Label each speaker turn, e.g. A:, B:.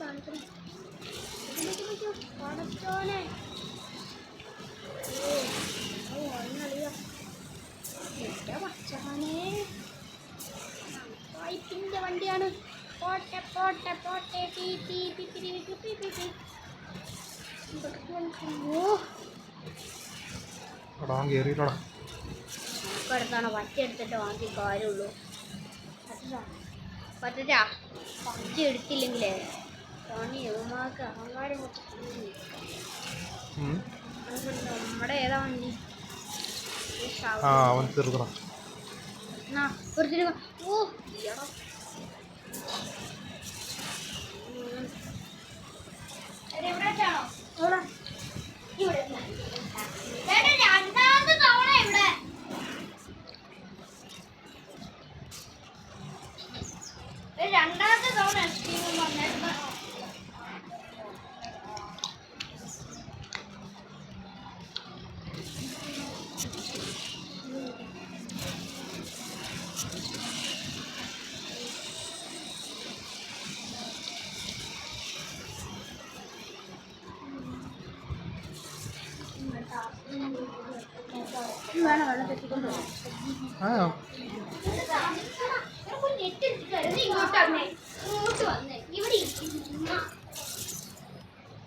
A: കാണിക്കണം. പടച്ചോനെ പച്ചനെ പൈപ്പിന്റെ വണ്ടിയാണ്. പോട്ടെ പോട്ടെ പോട്ടെ അടുത്താണ് പച്ചെടുത്തിട്ട് വാങ്ങി കാര്യമുള്ളൂ. പറ്റാ പച്ച എടുത്തില്ലെങ്കിലേ പണി ഉമ്മാക്ക് അഹങ്കാരം നമ്മുടെ ഏതാ വണ്ടി ഓ രണ്ടാമത്തെ തവണ ഇവിടെ രണ്ടാമത്തെ തവണ വന്നിരുന്നു. വേണം വെള്ളം തെറ്റിക്കൊണ്ട് ഇങ്ങോട്ട് വന്നേ ഇവിടെ